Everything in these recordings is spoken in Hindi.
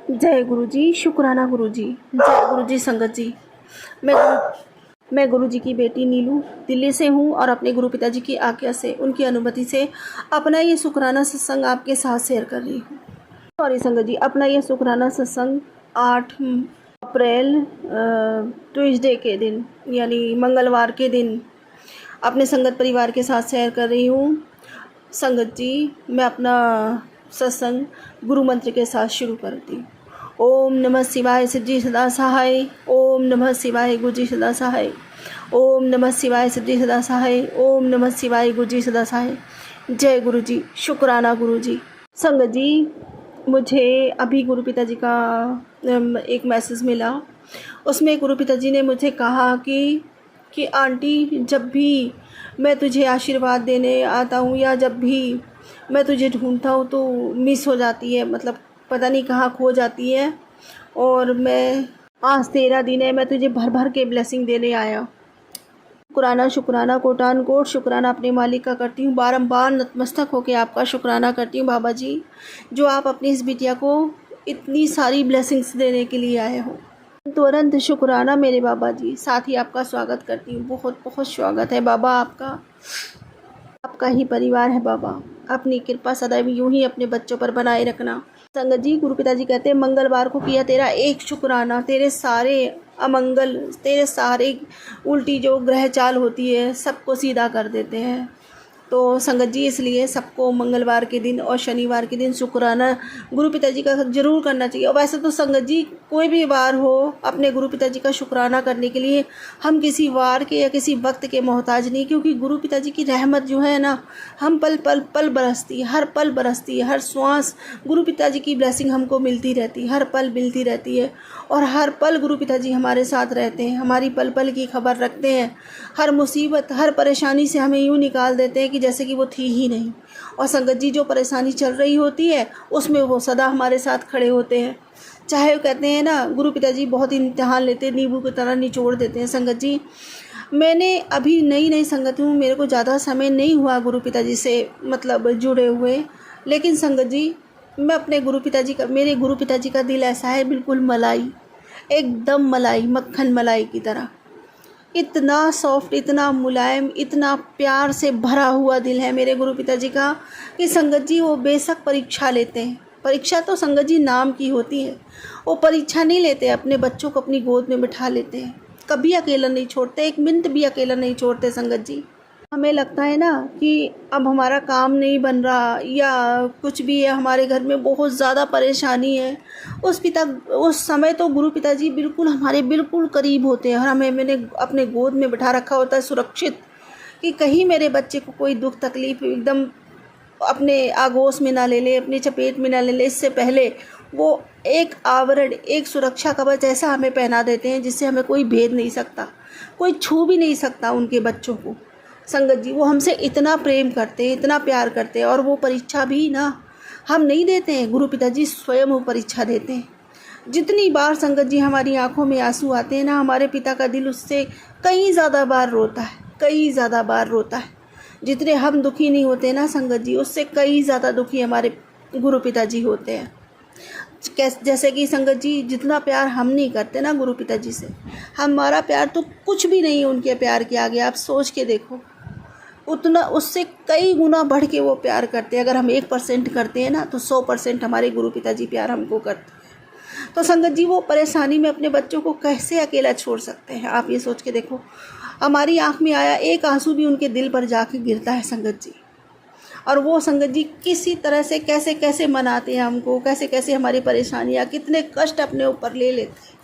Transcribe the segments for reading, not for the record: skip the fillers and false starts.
जय गुरु जी, शुक्राना गुरु जी। जय गुरु जी संगत जी। मैं गुरु जी की बेटी नीलू दिल्ली से हूँ और अपने गुरु पिताजी की आज्ञा से, उनकी अनुमति से अपना ये शुक्राना सत्संग आपके साथ शेयर कर रही हूँ। सॉरी संगत जी, अपना ये शुक्राना सत्संग 8 अप्रैल ट्यूसडे के दिन यानी मंगलवार के दिन अपने संगत परिवार के साथ शेयर कर रही हूँ। संगत जी, मैं अपना सत्संग गुरु मंत्र के साथ शुरू करती हूँ। ओम नमः शिवाय सिद्धि सदा सहाय। ओम नमः शिवाय गुरु जी सदा सहाय। ओम नमः शिवाय सिद्धि सदा सहाय। ओम नमः शिवाय गुरु जी सदा सहाय। जय गुरु जी, शुक्राना गुरु जी। संगत जी, मुझे अभी गुरु पिताजी का एक मैसेज मिला। उसमें गुरु पिताजी ने मुझे कहा कि आंटी, जब भी मैं तुझे आशीर्वाद देने आता हूँ या जब भी मैं तुझे ढूंढता हूँ तो मिस हो जाती है, मतलब पता नहीं कहाँ खो जाती है। और मैं आज 13 दिन है, मैं तुझे भर भर के ब्लेसिंग देने आया। शुक्राना कोटान कोट शुक्राना अपने मालिक का करती हूँ। बारंबार नतमस्तक होकर आपका शुक्राना करती हूँ बाबा जी, जो आप अपनी इस बिटिया को इतनी सारी ब्लेसिंग्स देने के लिए आए हो। तुरंत शुक्राना मेरे बाबा जी। साथ ही आपका स्वागत करती हूँ। बहुत बहुत स्वागत है बाबा आपका ही परिवार है बाबा। अपनी कृपा सदैव यूं ही अपने बच्चों पर बनाए रखना। संगत जी, गुरु पिताजी कहते हैं, मंगलवार को किया तेरा एक शुक्राना, तेरे सारे अमंगल, तेरे सारे उल्टी जो ग्रह चाल होती है सबको सीधा कर देते हैं। तो संगत जी, इसलिए सबको मंगलवार के दिन और शनिवार के दिन शुक्राना गुरु पिताजी का ज़रूर करना चाहिए। और वैसे तो संगत जी, कोई भी वार हो, अपने गुरु पिताजी का शुक्राना करने के लिए हम किसी वार के या किसी वक्त के मोहताज नहीं, क्योंकि गुरु पिताजी की रहमत जो है ना, हम पल पल पल बरसती, हर पल बरसती है, हर श्वास गुरु पिताजी की ब्लेसिंग हमको मिलती रहती, हर पल मिलती रहती है। और हर पल गुरु पिताजी हमारे साथ रहते हैं, हमारी पल पल की खबर रखते हैं। हर मुसीबत, हर परेशानी से हमें यूँ निकाल देते हैं कि जैसे कि वो थी ही नहीं। और संगत जी, जो परेशानी चल रही होती है उसमें वो सदा हमारे साथ खड़े होते हैं। चाहे वो कहते हैं ना, गुरु पिताजी बहुत इम्तिहान लेते हैं, नींबू की तरह निचोड़ देते हैं। संगत जी, मैंने अभी नई संगत हूँ, मेरे को ज़्यादा समय नहीं हुआ गुरु पिताजी से मतलब जुड़े हुए, लेकिन संगत जी, मैं अपने गुरु पिताजी का, मेरे गुरु पिताजी का दिल ऐसा है, बिल्कुल मलाई, एकदम मलाई, मक्खन मलाई की तरह। इतना सॉफ्ट, इतना मुलायम, इतना प्यार से भरा हुआ दिल है मेरे गुरु पिताजी का कि संगत जी, वो बेशक परीक्षा लेते हैं। परीक्षा तो संगत जी नाम की होती है, वो परीक्षा नहीं लेते, अपने बच्चों को अपनी गोद में बिठा लेते हैं। कभी अकेला नहीं छोड़ते, एक मिनट भी अकेला नहीं छोड़ते। संगत जी, हमें लगता है ना कि अब हमारा काम नहीं बन रहा या कुछ भी है, हमारे घर में बहुत ज़्यादा परेशानी है, उस समय तो गुरु पिताजी बिल्कुल हमारे बिल्कुल करीब होते हैं। और मैंने अपने गोद में बिठा रखा होता है सुरक्षित, कि कहीं मेरे बच्चे को कोई दुख तकलीफ एकदम अपने आगोश में ना ले ले, अपनी चपेट में ना ले ले। इससे पहले वो एक आवरण, एक सुरक्षा कवच ऐसा हमें पहना देते हैं जिससे हमें कोई भेद नहीं सकता, कोई छू भी नहीं सकता उनके बच्चों को। संगत जी, वो हमसे इतना प्रेम करते हैं, इतना प्यार करते हैं। और वो परीक्षा भी ना हम नहीं देते हैं, गुरु पिताजी स्वयं वो परीक्षा देते हैं। जितनी बार संगत जी हमारी आंखों में आंसू आते हैं ना, हमारे पिता का दिल उससे कई ज़्यादा बार रोता है, कई ज़्यादा बार रोता है। जितने हम दुखी नहीं होते ना संगत जी, उससे कई ज़्यादा दुखी हमारे गुरु पिताजी होते हैं। जैसे कि संगत जी, जितना प्यार हम नहीं करते ना गुरु पिताजी से, हमारा प्यार तो कुछ भी नहीं है उनके प्यार के आगे। आप सोच के देखो, उतना उससे कई गुना बढ़ के वो प्यार करते हैं। अगर हम 1% करते हैं ना, तो 100% हमारे गुरु पिताजी प्यार हमको करते हैं। तो संगत जी, वो परेशानी में अपने बच्चों को कैसे अकेला छोड़ सकते हैं? आप ये सोच के देखो, हमारी आंख में आया एक आंसू भी उनके दिल पर जाके गिरता है संगत जी। और वो संगत जी किसी तरह से कैसे कैसे मनाते हैं हमको, कैसे कैसे हमारी परेशानियाँ, कितने कष्ट अपने ऊपर ले लेते हैं,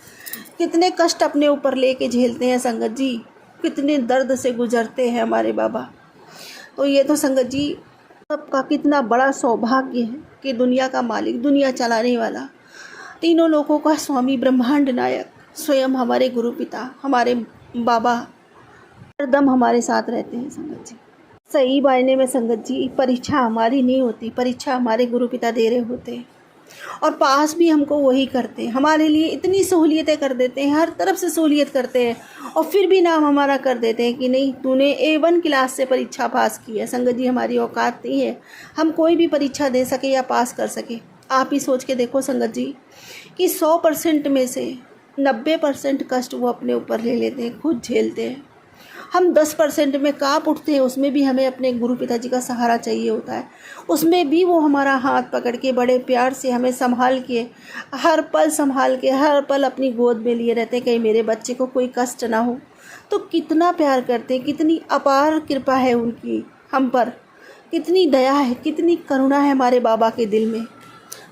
कितने कष्ट अपने ऊपर ले के झेलते हैं संगत जी, कितने दर्द से गुजरते हैं हमारे बाबा। तो ये तो संगत जी सबका कितना बड़ा सौभाग्य है कि दुनिया का मालिक, दुनिया चलाने वाला, तीनों लोगों का स्वामी, ब्रह्मांड नायक स्वयं हमारे गुरु पिता, हमारे बाबा हरदम हमारे साथ रहते हैं संगत जी। सही मायने में संगत जी, परीक्षा हमारी नहीं होती, परीक्षा हमारे गुरु पिता दे रहे होते हैं। और पास भी हमको वही करते हैं, हमारे लिए इतनी सहूलियतें कर देते हैं, हर तरफ से सहूलियत करते हैं। और फिर भी नाम हमारा कर देते हैं कि नहीं, तूने A1 क्लास से परीक्षा पास की है। संगत जी, हमारी औकात नहीं है हम कोई भी परीक्षा दे सके या पास कर सके। आप ही सोच के देखो संगत जी कि 100% में से 90% कष्ट वो अपने ऊपर ले लेते हैं, खुद झेलते हैं। हम 10% में काँप उठते हैं, उसमें भी हमें अपने गुरु पिताजी का सहारा चाहिए होता है। उसमें भी वो हमारा हाथ पकड़ के बड़े प्यार से हमें संभाल के, हर पल संभाल के, हर पल अपनी गोद में लिए रहते हैं, कहीं मेरे बच्चे को कोई कष्ट ना हो। तो कितना प्यार करते हैं, कितनी अपार कृपा है उनकी हम पर, कितनी दया है, कितनी करुणा है हमारे बाबा के दिल में।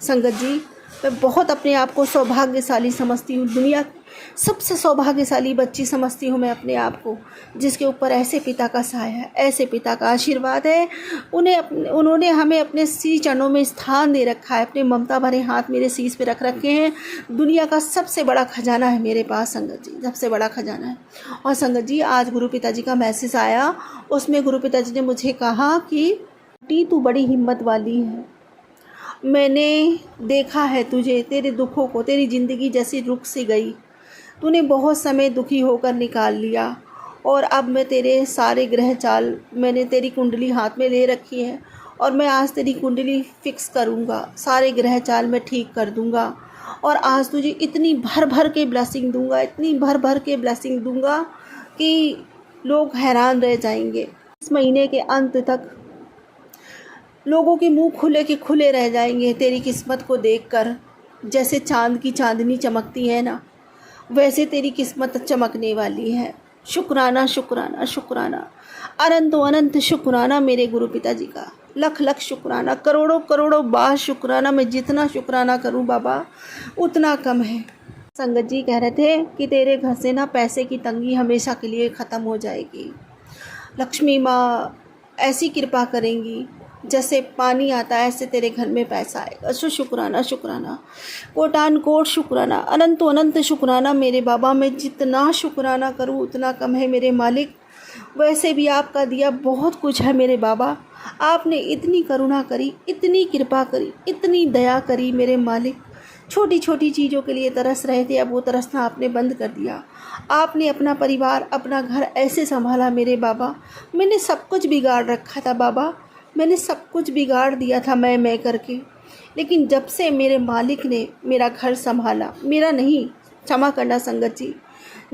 संगत जी, मैं बहुत अपने आप को सौभाग्यशाली समझती हूँ, दुनिया की सबसे सौभाग्यशाली बच्ची समझती हूँ मैं अपने आप को, जिसके ऊपर ऐसे पिता का साया है, ऐसे पिता का आशीर्वाद है। उन्होंने हमें अपने शीश चरणों में स्थान दे रखा है, अपने ममता भरे हाथ मेरे शीश पे रख रखे हैं। दुनिया का सबसे बड़ा खजाना है मेरे पास संगत जी, सबसे बड़ा खजाना है। और संगत जी, आज गुरु पिताजी का मैसेज आया, उसमें गुरु पिताजी ने मुझे कहा कि टी तू बड़ी हिम्मत वाली है, मैंने देखा है तुझे, तेरे दुखों को, तेरी ज़िंदगी जैसी रुक सी गई, तूने बहुत समय दुखी होकर निकाल लिया, और अब मैं तेरे सारे ग्रह चाल, मैंने तेरी कुंडली हाथ में ले रखी है, और मैं आज तेरी कुंडली फिक्स करूँगा, सारे ग्रह चाल मैं ठीक कर दूँगा, और आज तुझे इतनी भर भर के ब्लेसिंग दूँगा, इतनी भर भर के ब्लेसिंग दूँगा कि लोग हैरान रह जाएंगे। इस महीने के अंत तक लोगों के मुंह खुले के खुले रह जाएंगे तेरी किस्मत को देखकर। जैसे चांद की चांदनी चमकती है ना, वैसे तेरी किस्मत चमकने वाली है। शुक्राना शुक्राना शुक्राना, अनंतो अनंत शुक्राना मेरे गुरु पिताजी का, लख लख शुक्राना, करोड़ों करोड़ों बार शुक्राना। मैं जितना शुक्राना करूं बाबा उतना कम है। संगत जी कह रहे थे कि तेरे घर से ना पैसे की तंगी हमेशा के लिए ख़त्म हो जाएगी, लक्ष्मी माँ ऐसी कृपा करेंगी, जैसे पानी आता है ऐसे तेरे घर में पैसा आएगा। सो शुक्राना शुक्राना, कोटान कोट शुक्राना, अनंतो अनंत शुक्राना मेरे बाबा। मैं जितना शुक्राना करूँ उतना कम है मेरे मालिक। वैसे भी आपका दिया बहुत कुछ है मेरे बाबा, आपने इतनी करुणा करी, इतनी कृपा करी, इतनी दया करी मेरे मालिक। छोटी छोटी चीज़ों के लिए तरस रहे थे, अब वो तरसना आपने बंद कर दिया। आपने अपना परिवार, अपना घर ऐसे संभाला मेरे बाबा। मैंने सब कुछ बिगाड़ रखा था बाबा, मैंने सब कुछ बिगाड़ दिया था मैं करके, लेकिन जब से मेरे मालिक ने मेरा घर संभाला, मेरा नहीं, क्षमा करना संगत जी,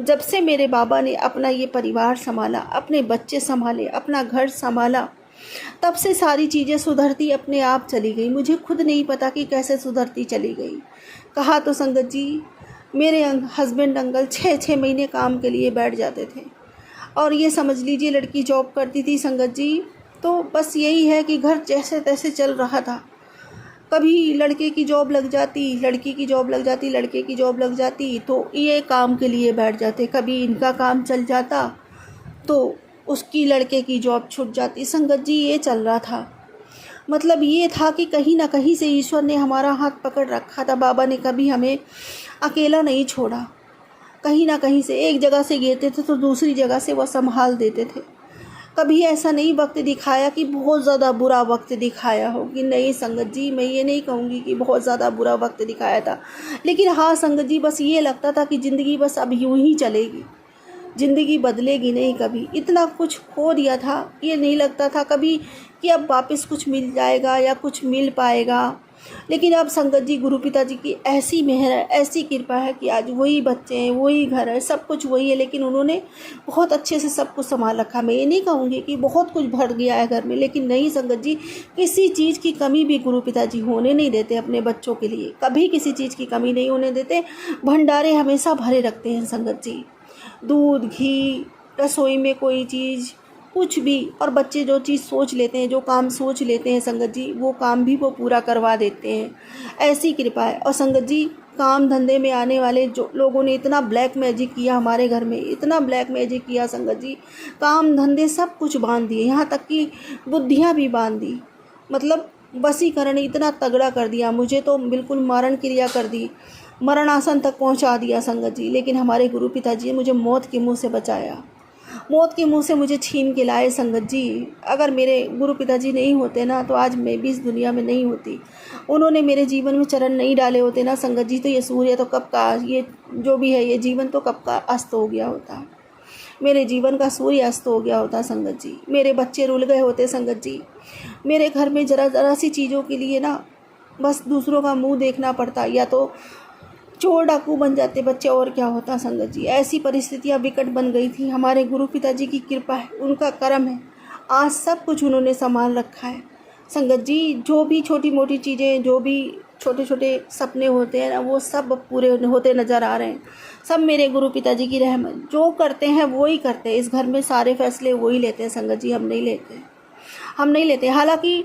जब से मेरे बाबा ने अपना ये परिवार संभाला, अपने बच्चे संभाले, अपना घर संभाला, तब से सारी चीज़ें सुधरती अपने आप चली गई। मुझे खुद नहीं पता कि कैसे सुधरती चली गई। कहा तो संगत जी, मेरे हस्बैंड अंकल 6-6 महीने काम के लिए बैठ जाते थे, और ये समझ लीजिए लड़की जॉब करती थी संगत जी, तो बस यही है कि घर जैसे तैसे चल रहा था। कभी लड़के की जॉब लग जाती, लड़की की जॉब लग जाती, लड़के की जॉब लग जाती, तो ये काम के लिए बैठ जाते। कभी इनका काम चल जाता तो उसकी लड़के की जॉब छूट जाती। संगत जी ये चल रहा था। मतलब ये था कि कहीं ना कहीं से ईश्वर ने हमारा हाथ पकड़ रखा था। बाबा ने कभी हमें अकेला नहीं छोड़ा। कहीं ना कहीं से एक जगह से गिरते थे तो दूसरी जगह से वह संभाल देते थे। कभी ऐसा नहीं वक्त दिखाया कि बहुत ज़्यादा बुरा वक्त दिखाया हो, कि नहीं संगत जी, मैं ये नहीं कहूँगी कि बहुत ज़्यादा बुरा वक्त दिखाया था, लेकिन हाँ संगत जी, बस ये लगता था कि ज़िंदगी बस अब यूं ही चलेगी, ज़िंदगी बदलेगी नहीं कभी। इतना कुछ खो दिया था, ये नहीं लगता था कभी कि अब वापस कुछ मिल जाएगा या कुछ मिल पाएगा। लेकिन अब संगत जी, गुरु पिताजी की ऐसी मेहर है, ऐसी कृपा है कि आज वही बच्चे हैं, वही घर है, सब कुछ वही है, लेकिन उन्होंने बहुत अच्छे से सब कुछ संभाल रखा। मैं ये नहीं कहूँगी कि बहुत कुछ भर गया है घर में, लेकिन नहीं संगत जी, किसी चीज़ की कमी भी गुरु पिताजी होने नहीं देते अपने बच्चों के लिए, कभी किसी चीज़ की कमी नहीं होने देते। भंडारे हमेशा भरे रखते हैं संगत जी, दूध घी, रसोई में कोई चीज़, कुछ भी। और बच्चे जो चीज़ सोच लेते हैं, जो काम सोच लेते हैं संगत जी, वो काम भी वो पूरा करवा देते हैं। ऐसी कृपा है। और संगत जी, काम धंधे में आने वाले जो लोगों ने इतना ब्लैक मैजिक किया हमारे घर में, इतना ब्लैक मैजिक किया संगत जी, काम धंधे सब कुछ बांध दिए, यहाँ तक कि बुद्धियाँ भी बांध दी। मतलब वशीकरण इतना तगड़ा कर दिया, मुझे तो बिल्कुल मारण क्रिया कर दी, मरणासन तक पहुँचा दिया संगत जी। लेकिन हमारे गुरु पिताजी ने मुझे मौत के मुँह से बचाया, मौत के मुंह से मुझे छीन के लाए संगत जी। अगर मेरे गुरु पिताजी नहीं होते ना, तो आज मैं भी इस दुनिया में नहीं होती। उन्होंने मेरे जीवन में चरण नहीं डाले होते ना संगत जी, तो ये सूर्य तो कब का, ये जो भी है, ये जीवन तो कब का अस्त हो गया होता। मेरे जीवन का सूर्य अस्त हो गया होता संगत जी। मेरे बच्चे रुल गए होते संगत जी। मेरे घर में ज़रा ज़रा सी चीज़ों के लिए ना बस दूसरों का मुंह देखना पड़ता, या तो चोर डाकू बन जाते बच्चे, और क्या होता संगत जी। ऐसी परिस्थितियाँ विकट बन गई थी। हमारे गुरु पिताजी की कृपा है, उनका करम है, आज सब कुछ उन्होंने संभाल रखा है संगत जी। जो भी छोटी मोटी चीज़ें, जो भी छोटे छोटे सपने होते हैं ना, वो सब अब पूरे होते नज़र आ रहे हैं। सब मेरे गुरु पिताजी की रहमत, जो करते हैं वो ही करते हैं। इस घर में सारे फैसले वो ही लेते हैं संगत जी, हम नहीं लेते, हम नहीं लेते। हालांकि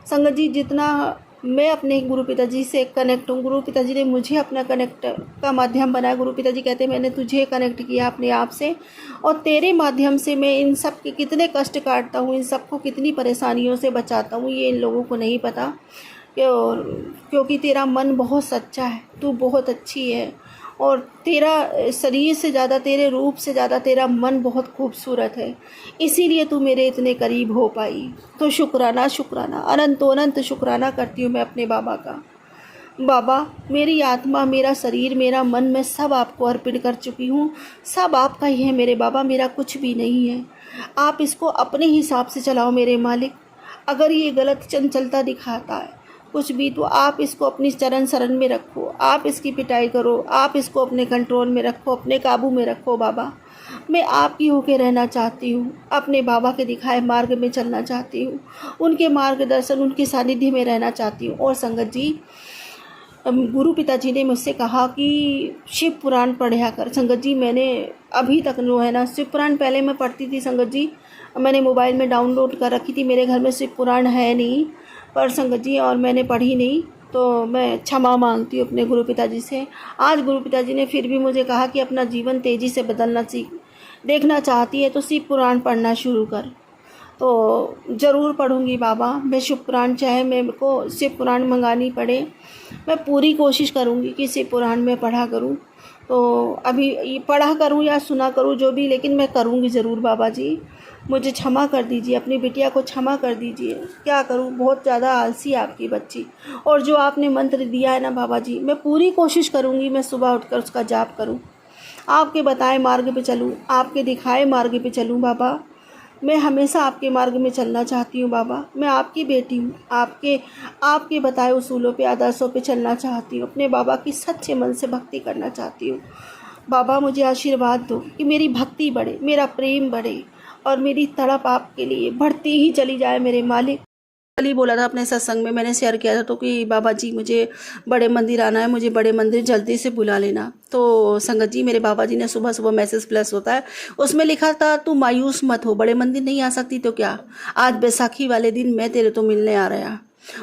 संगत जी जितना मैं अपने गुरु पिताजी से कनेक्ट हूँ, गुरु पिताजी ने मुझे अपना कनेक्ट का माध्यम बनाया। गुरु पिताजी कहते हैं मैंने तुझे कनेक्ट किया अपने आप से, और तेरे माध्यम से मैं इन सब के कितने कष्ट काटता हूँ, इन सबको कितनी परेशानियों से बचाता हूँ, ये इन लोगों को नहीं पता। क्योंकि तेरा मन बहुत सच्चा है, तू बहुत अच्छी है, और तेरा शरीर से ज़्यादा, तेरे रूप से ज़्यादा तेरा मन बहुत खूबसूरत है, इसीलिए तू मेरे इतने करीब हो पाई। तो शुक्राना, शुक्राना, अनंत शुक्राना करती हूँ मैं अपने बाबा का। बाबा, मेरी आत्मा, मेरा शरीर, मेरा मन, मैं सब आपको अर्पित कर चुकी हूँ। सब आपका ही है मेरे बाबा, मेरा कुछ भी नहीं है। आप इसको अपने हिसाब से चलाओ मेरे मालिक। अगर ये गलत चंचलता दिखाता है कुछ भी, तो आप इसको अपनी चरण शरण में रखो, आप इसकी पिटाई करो, आप इसको अपने कंट्रोल में रखो, अपने काबू में रखो बाबा। मैं आपकी होके रहना चाहती हूँ, अपने बाबा के दिखाए मार्ग में चलना चाहती हूँ, उनके मार्गदर्शन, उनके सानिध्य में रहना चाहती हूँ। और संगत जी, गुरु पिताजी ने मुझसे कहा कि शिव पुराण पढ़ा कर। संगत जी, मैंने अभी तक जो है ना, शिव पुराण पहले मैं पढ़ती थी संगत जी, मैंने मोबाइल में डाउनलोड कर रखी थी, मेरे घर में शिव पुराण है नहीं पर संगत जी, और मैंने पढ़ी नहीं, तो मैं क्षमा मांगती हूँ अपने गुरु पिताजी से। आज गुरु पिताजी ने फिर भी मुझे कहा कि अपना जीवन तेज़ी से बदलना देखना चाहती है तो शिव पुराण पढ़ना शुरू कर। तो ज़रूर पढ़ूंगी बाबा, मैं शिव पुराण, चाहे मेरे को शिव पुराण मंगानी पड़े, मैं पूरी कोशिश करूंगी कि शिव पुराण में पढ़ा करूं। तो अभी पढ़ा करूं या सुना करूं जो भी, लेकिन मैं करूंगी ज़रूर बाबा जी। मुझे क्षमा कर दीजिए, अपनी बिटिया को क्षमा कर दीजिए। क्या करूं, बहुत ज़्यादा आलसी है आपकी बच्ची। और जो आपने मंत्र दिया है ना बाबा जी, मैं पूरी कोशिश करूंगी, मैं सुबह उठकर उसका जाप करूं, आपके बताए मार्ग पे चलूं, आपके दिखाए मार्ग पे चलूं बाबा। मैं हमेशा आपके मार्ग में चलना चाहती हूँ बाबा। मैं आपकी बेटी हूँ, आपके बताए उसूलों पे, आदर्शों पे चलना चाहती हूँ, अपने बाबा की सच्चे मन से भक्ति करना चाहती हूँ। बाबा, मुझे आशीर्वाद दो कि मेरी भक्ति बढ़े, मेरा प्रेम बढ़े, और मेरी तड़प आपके लिए बढ़ती ही चली जाए मेरे मालिक। कल ही बोला था अपने सत्संग में, मैंने शेयर किया था तो कि बाबा जी मुझे बड़े मंदिर आना है, मुझे बड़े मंदिर जल्दी से बुला लेना। तो संगत जी, मेरे बाबा जी ने सुबह सुबह मैसेज प्लस होता है, उसमें लिखा था तू मायूस मत हो, बड़े मंदिर नहीं आ सकती तो क्या, आज बैसाखी वाले दिन मैं तेरे तो मिलने आ रहा।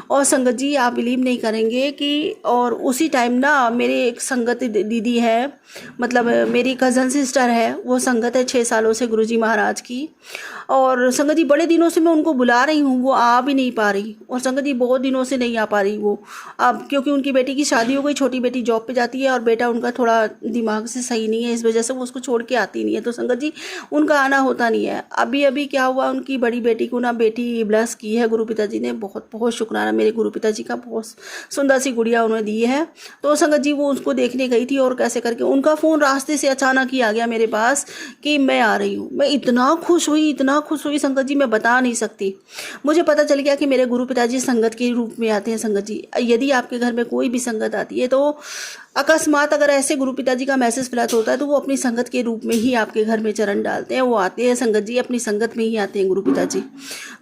और संगत जी, आप बिलीव नहीं करेंगे कि, और उसी टाइम ना मेरे एक संगत दीदी है, मतलब मेरी कज़न सिस्टर है, वो संगत है 6 सालों से गुरुजी महाराज की। और संगत जी, बड़े दिनों से मैं उनको बुला रही हूँ, वो आ भी नहीं पा रही, और संगत जी बहुत दिनों से नहीं आ पा रही वो। अब क्योंकि उनकी बेटी की शादी हो गई, छोटी बेटी जॉब पे जाती है, और बेटा उनका थोड़ा दिमाग से सही नहीं है, इस वजह से वो उसको छोड़ के आती नहीं है। तो संगत जी, उनका आना होता नहीं है। अभी अभी क्या हुआ, उनकी बड़ी बेटी को ना बेटी ब्लेस की है गुरु पिताजी ने, बहुत बहुत शुक्राना मेरे गुरु पिताजी का, बहुत सुंदर सी गुड़िया उन्होंने दी है। तो संगत जी, वो उसको देखने गई थी, और कैसे करके उनका फ़ोन रास्ते से अचानक ही आ गया मेरे पास कि मैं आ रही हूँ। मैं इतना खुश हुई, इतना खुश हुई संगत जी, मैं बता नहीं सकती। मुझे पता चल गया कि मेरे गुरु पिताजी संगत के रूप में आते हैं। संगत जी, यदि आपके घर में कोई भी संगत आती है तो अकस्मात अगर ऐसे गुरु पिताजी का मैसेज प्राप्त होता है तो वो अपनी संगत के रूप में ही आपके घर में चरण डालते हैं, वो आते हैं संगत जी, अपनी संगत में ही आते हैं गुरु पिताजी।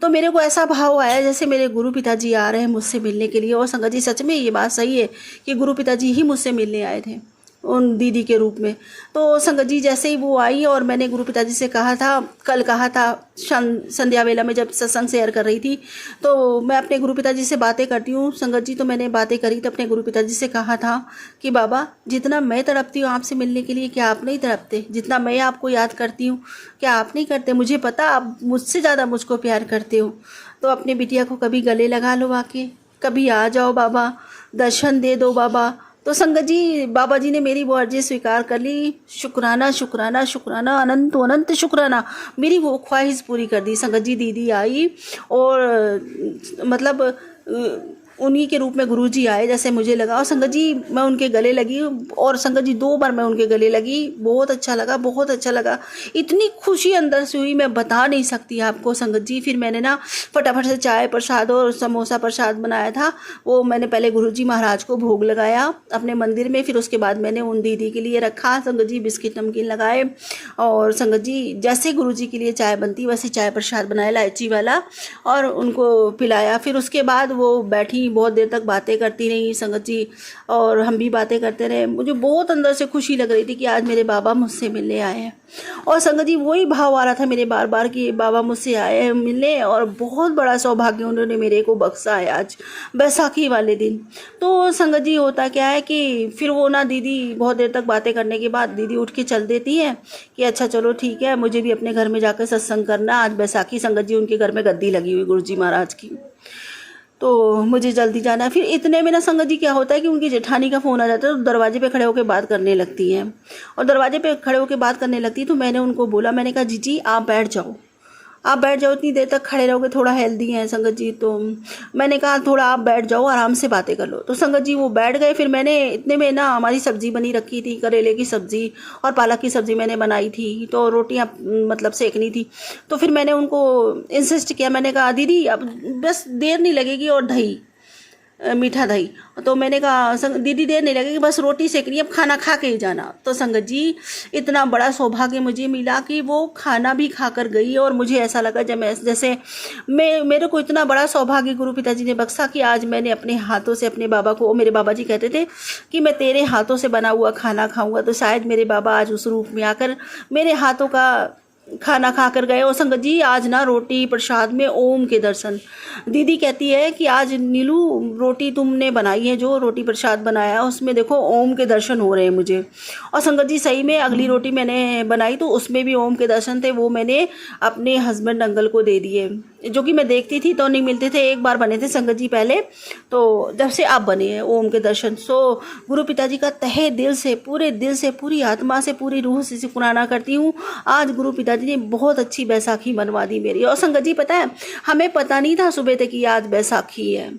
तो मेरे को ऐसा भाव आया जैसे मेरे गुरु पिताजी आ रहे हैं मुझसे मिलने के लिए। और संगत जी, सच में ये बात सही है कि गुरु पिताजी ही मुझसे मिलने आए थे उन दीदी के रूप में। तो संगत जी, जैसे ही वो आई, और मैंने गुरु पिताजी से कहा था, कल कहा था संध्या वेला में जब सत्संग शेयर कर रही थी, तो मैं अपने गुरु पिताजी से बातें करती हूँ संगत जी। तो मैंने बातें करी तो अपने गुरु पिताजी से कहा था कि बाबा, जितना मैं तड़पती हूँ आपसे मिलने के लिए, क्या आप नहीं तड़पते? जितना मैं आपको याद करती हूँ, क्या आप नहीं करते? मुझे पता आप मुझसे ज़्यादा मुझको प्यार करते हो। तो अपनी बिटिया को कभी गले लगा लो आके, कभी आ जाओ बाबा, दर्शन दे दो बाबा। तो संगत जी, बाबा जी ने मेरी वो अर्जी स्वीकार कर ली। शुक्राना, शुक्राना, शुक्राना, अनंत शुक्राना, मेरी वो ख्वाहिश पूरी कर दी। संगत जी, दीदी आई, और मतलब उन्हीं के रूप में गुरुजी आए जैसे मुझे लगा, और संगत जी मैं उनके गले लगी, और संगत जी 2 बार मैं उनके गले लगी। बहुत अच्छा लगा, बहुत अच्छा लगा। इतनी खुशी अंदर से हुई, मैं बता नहीं सकती आपको संगत जी। फिर मैंने ना फटाफट से चाय प्रसाद और समोसा प्रसाद बनाया था, वो मैंने पहले गुरुजी महाराज को भोग लगाया अपने मंदिर में। फिर उसके बाद मैंने उन दीदी के लिए रखा संगत जी, बिस्किट नमकीन लगाए, और संगत जी जैसे गुरुजी के लिए चाय बनती वैसे चाय प्रसाद बनाया इलायची वाला, और उनको पिलाया। फिर उसके बाद वो बैठी, बहुत देर तक बातें करती रही संगत जी, और हम भी बातें करते रहे। मुझे बहुत अंदर से खुशी लग रही थी कि आज मेरे बाबा मुझसे मिलने आए हैं, और संगत जी वही भाव आ रहा था मेरे बार बार कि बाबा मुझसे आए हैं मिलने, और बहुत बड़ा सौभाग्य उन्होंने मेरे को बख्शा है आज बैसाखी वाले दिन। तो संगत जी होता क्या है कि फिर वो ना दीदी बहुत देर तक बातें करने के बाद दीदी उठ के चल देती है कि अच्छा चलो ठीक है, मुझे भी अपने घर में जाकर सत्संग करना, आज बैसाखी। संगत जी उनके घर में गद्दी लगी हुई गुरुजी महाराज की, तो मुझे जल्दी जाना है। फिर इतने में ना संगत जी क्या होता है कि उनकी जेठानी का फ़ोन आ जाता है, तो दरवाजे पे खड़े होकर बात करने लगती हैं, और दरवाजे पे खड़े होकर बात करने लगती है। तो मैंने उनको बोला, मैंने कहा जीजी आप बैठ जाओ, आप बैठ जाओ, इतनी देर तक खड़े रहोगे, थोड़ा हेल्दी हैं संगत जी। तो मैंने कहा थोड़ा आप बैठ जाओ, आराम से बातें कर लो। तो संगत जी वो बैठ गए। फिर मैंने इतने में ना हमारी सब्ज़ी बनी रखी थी, करेले की सब्ज़ी और पालक की सब्ज़ी मैंने बनाई थी, तो रोटियां मतलब सेकनी थी। तो फिर मैंने उनको इंसिस्ट किया, मैंने कहा दीदी अब बस देर नहीं लगेगी, और दही मीठा दही। तो मैंने कहा दीदी देर नहीं लगेगी, बस रोटी सेकनी, अब खाना खा के ही जाना। तो संगत जी इतना बड़ा सौभाग्य मुझे मिला कि वो खाना भी खा कर गई, और मुझे ऐसा लगा जैसे मेरे को इतना बड़ा सौभाग्य गुरु पिताजी ने बख्शा कि आज मैंने अपने हाथों से अपने बाबा को, मेरे बाबा जी कहते थे कि मैं तेरे हाथों से बना हुआ खाना खाऊंगा, तो शायद मेरे बाबा आज उस रूप में आकर मेरे हाथों का खाना खा कर गए। और संगत जी आज ना रोटी प्रसाद में ओम के दर्शन, दीदी कहती है कि आज नीलू रोटी तुमने बनाई है, जो रोटी प्रसाद बनाया है उसमें देखो ओम के दर्शन हो रहे हैं मुझे। और संगत जी सही में अगली रोटी मैंने बनाई तो उसमें भी ओम के दर्शन थे, वो मैंने अपने हस्बैंड अंकल को दे दिए, जो कि मैं देखती थी तो नहीं मिलते थे, एक बार बने थे संगत जी पहले, तो जब से आप बने हैं ओम के दर्शन। सो गुरु पिताजी का तहे दिल से, पूरे दिल से, पूरी आत्मा से, पूरी रूह से शुक्राना करती हूँ। आज गुरु पिताजी ने बहुत अच्छी बैसाखी मनवा दी मेरी। और संगत जी पता है हमें पता नहीं था सुबह तक कि आज बैसाखी है,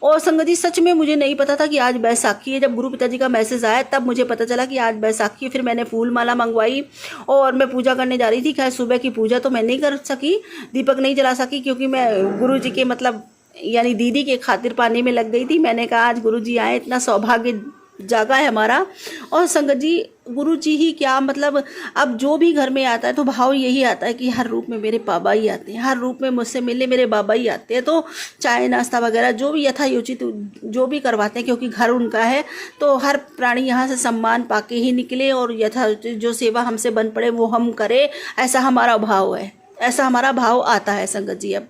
और संगत जी सच में मुझे नहीं पता था कि आज बैसाखी है। जब गुरु पिताजी का मैसेज आया तब मुझे पता चला कि आज बैसाखी है। फिर मैंने फूल माला मंगवाई और मैं पूजा करने जा रही थी। खैर सुबह की पूजा तो मैं नहीं कर सकी, दीपक नहीं जला सकी, क्योंकि मैं गुरु जी के मतलब यानी दीदी के खातिर पाने में लग गई थी। मैंने कहा आज गुरु जी आए, इतना सौभाग्य जागा है हमारा। और संगत जी गुरु जी ही क्या मतलब, अब जो भी घर में आता है तो भाव यही आता है कि हर रूप में मेरे बाबा ही आते हैं, हर रूप में मुझसे मिलने मेरे बाबा ही आते हैं। तो चाय नाश्ता वगैरह जो भी यथायोचित जो भी करवाते हैं, क्योंकि घर उनका है, तो हर प्राणी यहाँ से सम्मान पाके ही निकले, और यथायोचित जो सेवा हमसे बन पड़े वो हम करें, ऐसा हमारा भाव है, ऐसा हमारा भाव आता है संगत जी। अब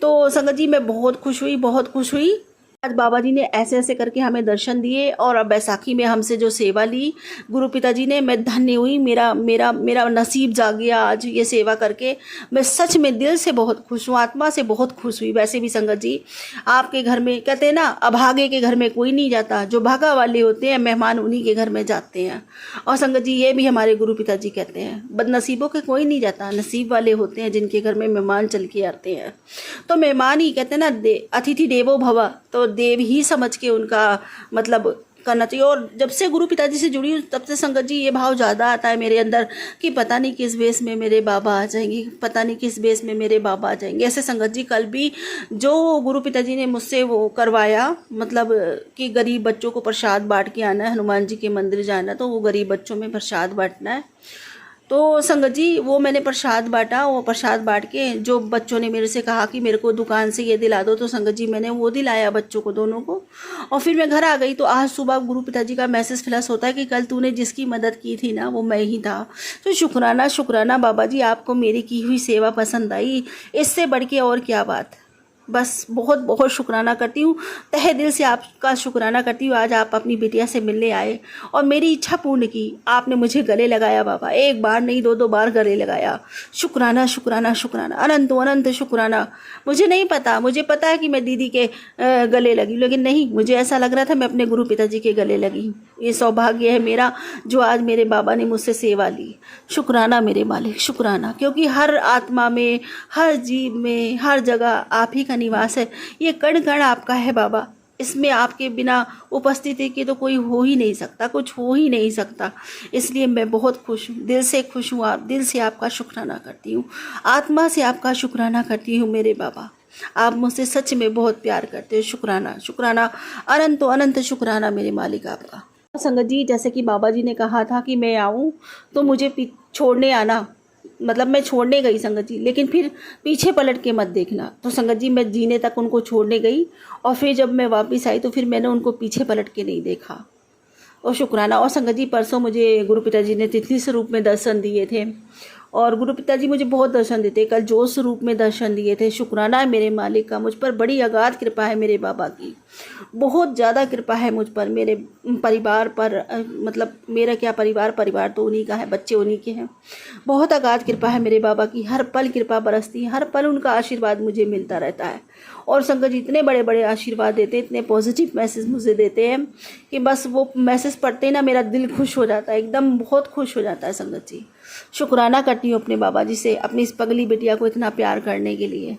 तो संगत जी मैं बहुत खुश हुई, बहुत खुश हुई। आज बाबा जी ने ऐसे ऐसे करके हमें दर्शन दिए, और अब बैसाखी में हमसे जो सेवा ली गुरु पिताजी ने, मैं धन्य हुई, मेरा मेरा मेरा नसीब जाग गया आज ये सेवा करके। मैं सच में दिल से बहुत खुश हूँ, आत्मा से बहुत खुश हुई। वैसे भी संगत जी आपके घर में कहते हैं ना, अभागे के घर में कोई नहीं जाता, जो भागा वाले होते हैं मेहमान उन्हीं के घर में जाते हैं। और संगत जी ये भी हमारे गुरु पिताजी कहते हैं, बदनसीबों के कोई नहीं जाता, नसीब वाले होते हैं जिनके घर में मेहमान चल के आते हैं। तो मेहमान ही कहते हैं ना, अतिथि देवो भव, तो देव ही समझ के उनका मतलब करना चाहिए। और जब से गुरु पिताजी से जुड़ी हूँ तब से संगत जी ये भाव ज़्यादा आता है मेरे अंदर कि पता नहीं किस बेस में मेरे बाबा आ जाएंगे, पता नहीं किस बेस में मेरे बाबा आ जाएंगे। ऐसे संगत जी कल भी जो गुरु पिताजी ने मुझसे वो करवाया, मतलब कि गरीब बच्चों को प्रसाद बांट के आना है, हनुमान जी के मंदिर जाना, तो वो गरीब बच्चों में प्रसाद बांटना है। तो संगत जी वो मैंने प्रसाद बांटा, वो प्रसाद बांट के जो बच्चों ने मेरे से कहा कि मेरे को दुकान से ये दिला दो, तो संगत जी मैंने वो दिलाया बच्चों को, दोनों को। और फिर मैं घर आ गई तो आज सुबह गुरु पिताजी का मैसेज फ्लैश होता है कि कल तूने जिसकी मदद की थी ना वो मैं ही था। तो शुक्राना शुक्राना बाबा जी, आपको मेरी की हुई सेवा पसंद आई, इससे बढ़ के और क्या बात। बस बहुत बहुत शुक्राना करती हूँ, तहे दिल से आपका शुक्राना करती हूँ। आज आप अपनी बिटिया से मिलने आए और मेरी इच्छा पूर्ण की, आपने मुझे गले लगाया बाबा, एक बार नहीं दो बार गले लगाया। शुक्राना शुक्राना शुक्राना, अनंत अनंत शुक्राना। मुझे नहीं पता, मुझे पता है कि मैं दीदी के गले लगी, लेकिन नहीं, मुझे ऐसा लग रहा था मैं अपने गुरु पिताजी के गले लगी। ये सौभाग्य है मेरा जो आज मेरे बाबा ने मुझसे सेवा ली। शुक्राना मेरे मालिक, शुक्राना, क्योंकि हर आत्मा में, हर जीव में, हर जगह आप ही का निवास है। ये कण कण आपका है बाबा, इसमें आपके बिना उपस्थिति के तो कोई हो ही नहीं सकता, कुछ हो ही नहीं सकता। इसलिए मैं बहुत खुश हूँ, दिल से खुश हूँ। आप दिल से आपका शुक्राना करती हूँ, आत्मा से आपका शुक्राना करती हूँ मेरे बाबा। आप मुझसे सच में बहुत प्यार करते हो। शुक्राना, शुक्राना, अनंत अनंत शुक्राना मेरे मालिक आपका। संगत जी, जैसे कि बाबा जी ने कहा था कि मैं आऊँ तो मुझे छोड़ने आना, मतलब मैं छोड़ने गई संगत जी, लेकिन फिर पीछे पलट के मत देखना। तो संगत जी, मैं जीने तक उनको छोड़ने गई और फिर जब मैं वापस आई तो फिर मैंने उनको पीछे पलट के नहीं देखा। और शुक्राना। और संगत जी, परसों मुझे गुरु पिताजी ने तिथि स्वरूप में दर्शन दिए थे और गुरु पिताजी मुझे बहुत दर्शन देते, कल जोत स्वरूप में दर्शन दिए थे। शुक्राना है मेरे मालिक का, मुझ पर बड़ी अगाध कृपा है मेरे बाबा की, बहुत ज़्यादा कृपा है मुझ पर, मेरे परिवार पर। मतलब मेरा क्या परिवार, परिवार तो उन्हीं का है, बच्चे उन्हीं के हैं। बहुत अगाध कृपा है मेरे बाबा की, हर पल कृपा बरसती है, हर पल उनका आशीर्वाद मुझे मिलता रहता है। और संगत जी, इतने बड़े बड़े आशीर्वाद देते, इतने पॉजिटिव मैसेज मुझे देते हैं कि बस वो मैसेज पढ़ते ही ना मेरा दिल खुश हो जाता है, एकदम बहुत खुश हो जाता है संगत जी। शुक्राना करती हूँ अपने बाबा जी से, अपनी इस पगली बिटिया को इतना प्यार करने के लिए।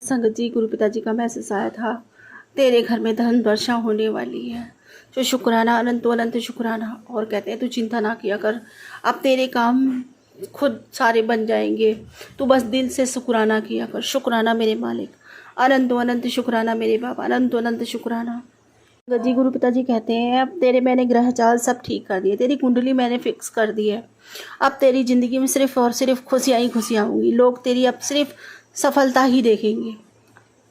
संगत जी, गुरु पिताजी का मैसेज आया था, तेरे घर में धन वर्षा होने वाली है। जो शुक्राना, अनंत अनंत शुक्राना। और कहते हैं तू चिंता ना किया कर, अब तेरे काम खुद सारे बन जाएंगे, तू बस दिल से शुक्राना किया कर। शुक्राना मेरे मालिक, अनंत अनंत शुक्राना मेरे बाबा, अनंत अनंत शुक्राना। जी, गुरु पिताजी कहते हैं अब तेरे मैंने ग्रह चाल सब ठीक कर दिए, तेरी कुंडली मैंने फिक्स कर दी है। अब तेरी ज़िंदगी में सिर्फ और सिर्फ खुशियाँ ही खुशियाँ होंगी, लोग तेरी अब सिर्फ सफलता ही देखेंगे।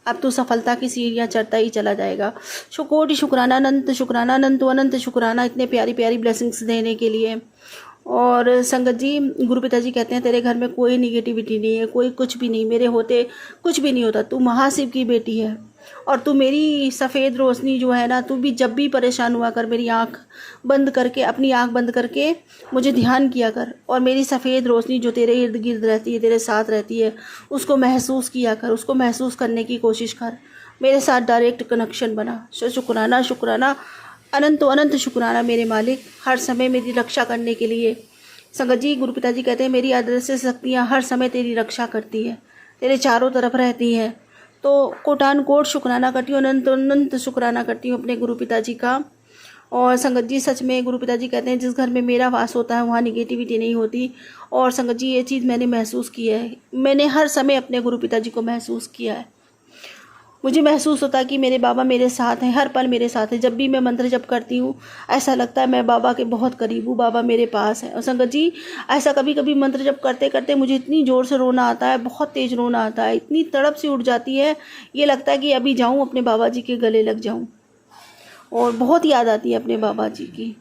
अब तू सफलता की सीढ़ियाँ चढ़ता ही चला जाएगा। कोटि शुक्राना, अनंत शुक्राना, अनंत अनंत शुक्राना इतने प्यारी प्यारी ब्लेसिंग्स देने के लिए। और संगत जी, गुरु पिताजी कहते हैं तेरे घर में कोई निगेटिविटी नहीं है, कोई कुछ भी नहीं, मेरे होते कुछ भी नहीं होता। तू महाशिव की बेटी है और तू मेरी सफ़ेद रोशनी जो है ना, तू भी जब भी परेशान हुआ कर मेरी आँख बंद करके, अपनी आँख बंद करके मुझे ध्यान किया कर और मेरी सफ़ेद रोशनी जो तेरे इर्द गिर्द रहती है, तेरे साथ रहती है, उसको महसूस किया कर, उसको महसूस करने की कोशिश कर। मेरे साथ डायरेक्ट कनेक्शन बना। शुक्राना, शुक्राना, अनंत अनंत शुक्राना मेरे मालिक, हर समय मेरी रक्षा करने के लिए। संगत जी, गुरु पिताजी कहते हैं मेरी अदृश्य शक्तियाँ हर समय तेरी रक्षा करती है, तेरे चारों तरफ रहती है। तो कोटान कोट शुक्राना करती हूँ, अनंत अनंत शुक्राना करती हूँ अपने गुरु पिताजी का। और संगत जी, सच में गुरु पिताजी कहते हैं जिस घर में मेरा वास होता है वहाँ निगेटिविटी नहीं होती। और संगत जी, ये चीज़ मैंने महसूस की है, मैंने हर समय अपने गुरु पिताजी को महसूस किया है। मुझे महसूस होता है कि मेरे बाबा मेरे साथ हैं, हर पल मेरे साथ हैं। जब भी मैं मंत्र जप करती हूँ ऐसा लगता है मैं बाबा के बहुत करीब हूँ, बाबा मेरे पास है। और संगत जी, ऐसा कभी कभी मंत्र जप करते करते मुझे इतनी ज़ोर से रोना आता है, बहुत तेज़ रोना आता है, इतनी तड़प सी उठ जाती है, ये लगता है कि अभी जाऊँ अपने बाबा जी के गले लग जाऊँ। और बहुत याद आती है अपने बाबा जी की।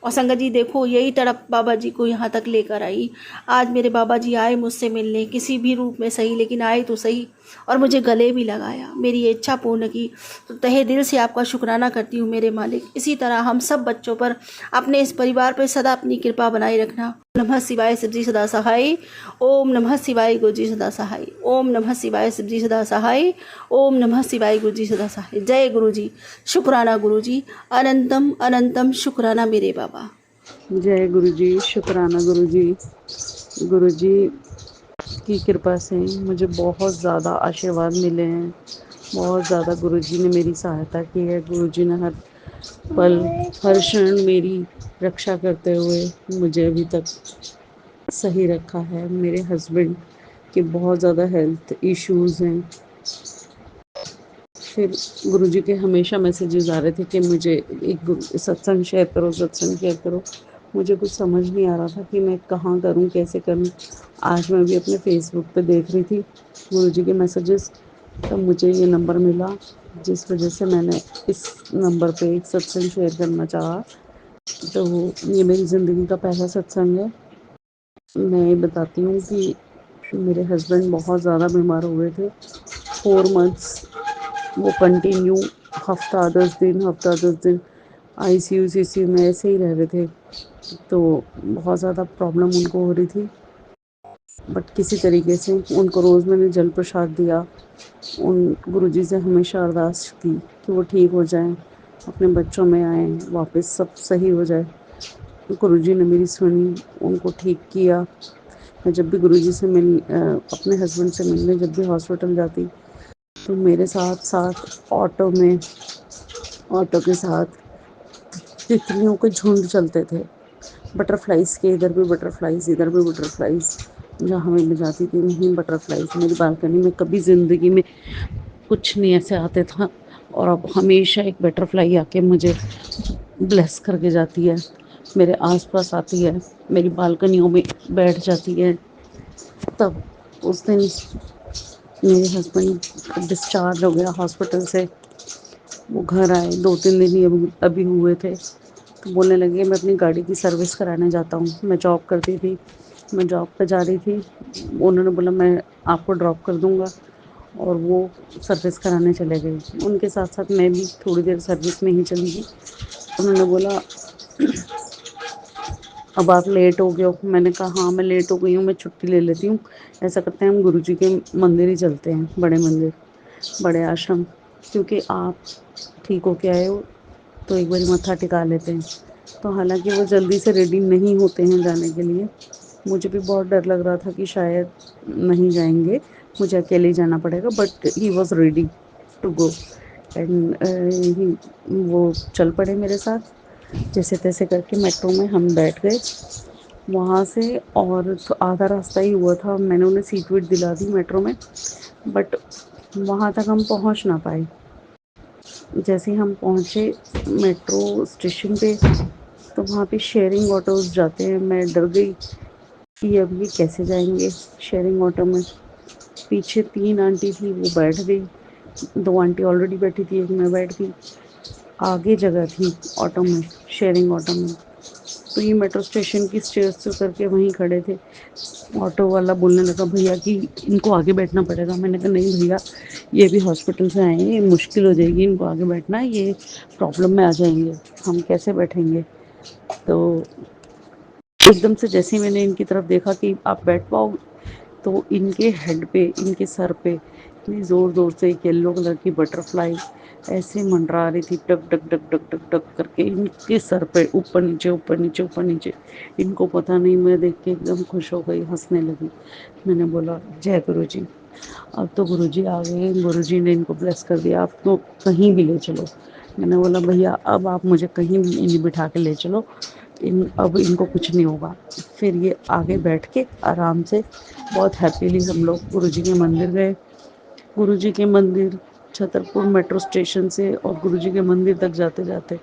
और संगत जी देखो, यही तड़प बाबा जी को यहाँ तक लेकर आई। आज मेरे बाबा जी आए मुझसे मिलने, किसी भी रूप में सही, लेकिन आए तो सही, और मुझे गले भी लगाया, मेरी ये इच्छा पूर्ण की। तो तहे दिल से आपका शुक्राना करती हूँ मेरे मालिक। इसी तरह हम सब बच्चों पर, अपने इस परिवार पर सदा अपनी कृपा बनाए रखना। नमः शिवाय, शिवजी सदा सहाय। ओम नमः शिवाय, गुरुजी सदा सहाय। ओम नमः शिवाय, शिवजी सदा सहाय। ओम नमः शिवाय, गुरुजी सदा सहाय। जय गुरुजी, शुक्राना गुरुजी, अनंतम अनंतम शुक्राना मेरे बाबा। जय गुरुजी, शुक्राना गुरुजी। गुरुजी की कृपा से मुझे बहुत ज़्यादा आशीर्वाद मिले हैं, बहुत ज़्यादा गुरुजी ने मेरी सहायता की है। गुरुजी ने हर पल, हर क्षण मेरी रक्षा करते हुए मुझे अभी तक सही रखा है। मेरे हस्बैंड के बहुत ज़्यादा हेल्थ इश्यूज़ हैं, फिर गुरुजी के हमेशा मैसेजेस आ रहे थे कि मुझे एक सत्संग शेयर करो, सत्संग शेयर करो। मुझे कुछ समझ नहीं आ रहा था कि मैं कहाँ करूँ, कैसे करूँ। आज मैं भी अपने फेसबुक पे देख रही थी गुरुजी के मैसेजेस, तब मुझे ये नंबर मिला, जिस वजह से मैंने इस नंबर पे एक सत्संग शेयर करना चाहा। तो ये मेरी ज़िंदगी का पहला सत्संग है। मैं बताती हूँ कि मेरे हस्बैंड बहुत ज़्यादा बीमार हुए थे, 4 मंथ्स वो कंटिन्यू हफ्ता 10 दिन आईसीयू सीसीयू में ऐसे ही रह रहे थे। तो बहुत ज़्यादा प्रॉब्लम उनको हो रही थी, बट किसी तरीके से उनको रोज़ मैंने जल प्रसाद दिया। उन गुरुजी से हमेशा अरदास की कि वो ठीक हो जाएं, अपने बच्चों में आएँ, वापस सब सही हो जाए। गुरुजी ने मेरी सुनी, उनको ठीक किया। मैं जब भी गुरुजी से अपने हस्बैंड से मिलने जब भी हॉस्पिटल जाती, तो मेरे साथ साथ ऑटो में ऑटो के साथ तितलियों के झुंड चलते थे, बटरफ्लाइज के, इधर भी बटरफ्लाइज, इधर भी बटरफ्लाइज। जहाँ मैं जाती थी वहीं बटरफ्लाइज। मेरी बालकनी में कभी ज़िंदगी में कुछ नहीं ऐसे आते था, और अब हमेशा एक बटरफ्लाई आके मुझे ब्लेस करके जाती है, मेरे आसपास आती है, मेरी बालकनियों में बैठ जाती है। तब उस दिन मेरे हस्बैंड डिस्चार्ज हो गया हॉस्पिटल से, वो घर आए, 2-3 दिन ही अभी हुए थे, तो बोलने लगे मैं अपनी गाड़ी की सर्विस कराने जाता हूँ। मैं जॉब करती थी, मैं जॉब पे जा रही थी, उन्होंने बोला मैं आपको ड्रॉप कर दूँगा, और वो सर्विस कराने चले गए। उनके साथ साथ मैं भी थोड़ी देर सर्विस में ही चली गई। उन्होंने बोला अब आप लेट हो गए हो। मैंने कहा हाँ मैं लेट हो गई हूँ, मैं छुट्टी ले लेती हूँ। ऐसा करते हैं हम गुरुजी के मंदिर ही चलते हैं, बड़े मंदिर, बड़े आश्रम, क्योंकि आप ठीक हो के आए हो तो एक बारी मत्था टिका लेते हैं। तो हालांकि वो जल्दी से रेडी नहीं होते हैं जाने के लिए। मुझे भी बहुत डर लग रहा था कि शायद नहीं जाएंगे, मुझे अकेले ही जाना पड़ेगा, but he was ready to go. And वो चल पड़े मेरे साथ, जैसे तैसे करके मेट्रो में हम बैठ गए वहाँ से। और तो आधा रास्ता ही हुआ था, मैंने उन्हें सीट वीट दिला दी मेट्रो में, बट वहाँ तक हम पहुँच ना पाए। जैसे ही हम पहुँचे मेट्रो स्टेशन पे, तो वहाँ पे शेयरिंग ऑटोज़ जाते हैं। मैं डर गई कि अब ये कैसे जाएंगे शेयरिंग ऑटो में। पीछे 3 आंटी थी, वो बैठ गई, 2 आंटी ऑलरेडी बैठी थी, एक मैं बैठ गई। आगे जगह थी ऑटो में, शेयरिंग ऑटो में, तो ये मेट्रो स्टेशन की स्टेयर्स से उतर के वहीं खड़े थे। ऑटो वाला बोलने लगा भैया कि इनको आगे बैठना पड़ेगा। मैंने कहा नहीं भैया, ये भी हॉस्पिटल से आए हैं, ये मुश्किल हो जाएगी इनको आगे बैठना, ये प्रॉब्लम में आ जाएंगे, हम कैसे बैठेंगे। तो एकदम से जैसे ही मैंने इनकी तरफ देखा कि आप बैठ पाओ, तो इनके हेड पे, इनके सर पे इतनी ज़ोर ज़ोर से एक येलो कलर की बटरफ्लाई ऐसे मंडरा रही थी, duck duck duck duck duck duck करके इनके सर पे, ऊपर नीचे ऊपर नीचे ऊपर नीचे। इनको पता नहीं, मैं देख के एकदम खुश हो गई, हंसने लगी। मैंने बोला जय गुरु जी। अब तो गुरु जी आ गए, गुरु जी ने इनको ब्लेस कर दिया, आप तो कहीं भी ले चलो। मैंने बोला भैया अब आप मुझे कहीं भी इन्हें बिठा के ले चलो, अब इनको कुछ नहीं होगा। फिर ये आगे बैठ के आराम से बहुत हैप्पीली हम लोग गुरुजी के मंदिर गए। गुरुजी के मंदिर छतरपुर मेट्रो स्टेशन से, और गुरुजी के मंदिर तक जाते जाते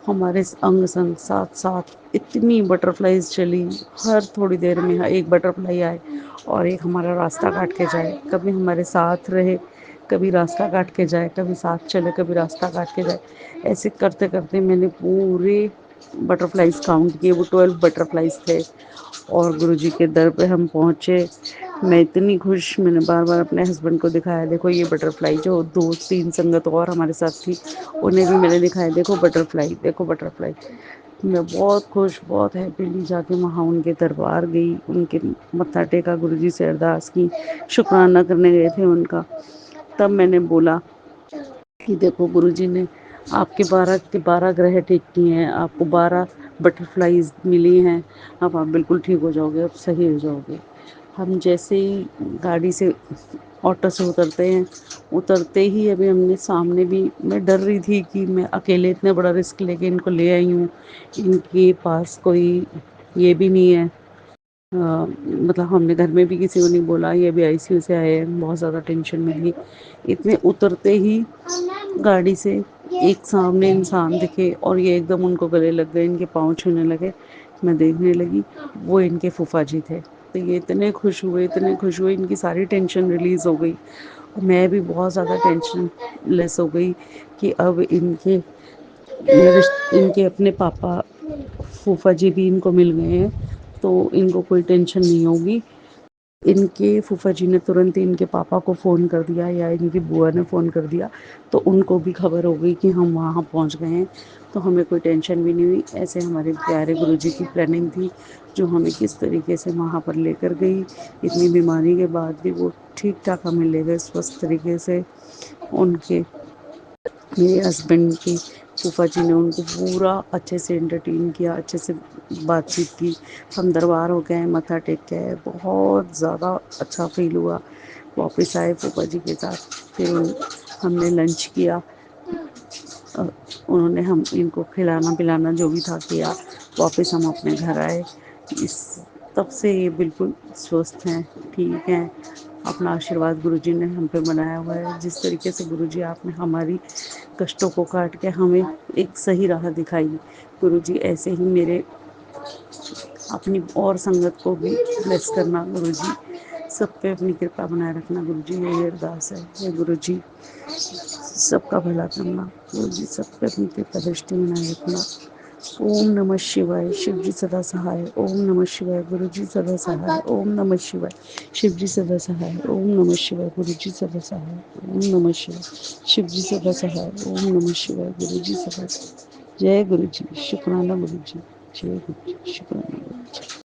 हमारे अंग संग साथ साथ इतनी बटरफ्लाइज चली। हर थोड़ी देर में एक बटरफ्लाई आए और एक हमारा रास्ता काट के जाए, कभी हमारे साथ रहे, कभी रास्ता काट के जाए, कभी साथ चले, कभी रास्ता काट के जाए। ऐसे करते करते मैंने पूरे बटरफ्लाइज काउंट किए, वो 12 बटरफ्लाइज थे। और गुरुजी के दर पे हम पहुँचे। मैं इतनी खुश, मैंने बार बार अपने हस्बैंड को दिखाया, देखो ये बटरफ्लाई, जो 2-3 संगत और हमारे साथ थी उन्हें भी मैंने दिखाया, देखो बटरफ्लाई, देखो बटरफ्लाई। मैं बहुत खुश, बहुत हैप्पीली जाके वहाँ उनके दरबार गई, उनके मत्था टेका, गुरुजी से अरदास की, शुक्राना करने गए थे उनका। तब मैंने बोला कि देखो गुरुजी ने आपके 12 के 12 ग्रह ठीक किए हैं, आपको 12 बटरफ्लाइज मिली हैं, अब आप बिल्कुल ठीक हो जाओगे, अब सही हो जाओगे। हम जैसे ही गाड़ी से, ऑटो से उतरते हैं, उतरते ही अभी हमने सामने भी, मैं डर रही थी कि मैं अकेले इतना बड़ा रिस्क लेके इनको ले आई हूँ, इनके पास कोई ये भी नहीं है, मतलब हमने घर में भी किसी को नहीं बोला, ये अभी आईसीयू से आए हैं, बहुत ज़्यादा टेंशन में थी। इतने उतरते ही गाड़ी से एक सामने इंसान दिखे और ये एकदम उनको गले लग गए, इनके पाँव छूने लगे। मैं देखने लगी, वो इनके फूफा जी थे। तो ये इतने खुश हुए, इतने खुश हुए, इनकी सारी टेंशन रिलीज़ हो गई। मैं भी बहुत ज़्यादा टेंशन लेस हो गई कि अब इनके अपने पापा फूफा जी भी इनको मिल गए हैं, तो इनको कोई टेंशन नहीं होगी। इनके फूफा जी ने तुरंत ही इनके पापा को फ़ोन कर दिया, या इनकी बुआ ने फ़ोन कर दिया, तो उनको भी खबर हो गई कि हम वहाँ पहुँच गए हैं, तो हमें कोई टेंशन भी नहीं हुई। ऐसे हमारे प्यारे गुरुजी की प्लानिंग थी, जो हमें किस तरीके से वहाँ पर लेकर गई। इतनी बीमारी के बाद भी वो ठीक ठाक हमें ले गए स्वस्थ तरीके से। उनके, मेरे हस्बैंड की फूफा जी ने उनको पूरा अच्छे से एंटरटेन किया, अच्छे से बातचीत की। हम दरबार हो गए, मत्था टेक के आए, बहुत ज़्यादा अच्छा फील हुआ। वापस आए फूफा जी के साथ, फिर हमने लंच किया। उन्होंने हम इनको खिलाना पिलाना जो भी था किया। वापस हम अपने घर आए। इस तब से ये बिल्कुल स्वस्थ हैं, ठीक हैं। अपना आशीर्वाद गुरुजी ने हम पे बनाया हुआ है। जिस तरीके से गुरुजी आपने हमारी कष्टों को काट के हमें एक सही राह दिखाई, गुरुजी ऐसे ही मेरे अपनी और संगत को भी ब्लेस करना गुरुजी, सब पे अपनी कृपा बनाए रखना गुरुजी, यही अरदास है। हे गुरुजी सबका भला करना, गुरुजी सब पे अपनी कृपा दृष्टि बनाए रखना। ओम नमः शिवाय, शिव जी सदा सहाय। ओम नमः शिवाय, गुरु जी सदा सहाय। ओम नमः शिवाय, शिव जी सदा सहाय। ओम नमः शिवाय, गुरु जी सदा सहाय। ओम नमः शिवाय, शिव जी सदा सहाय। ओम नमः शिवाय, गुरु जी सदा सहाय। जय गुरु जी, शुक्राना गुरु जी, जय गुरु जी, शुक्राना।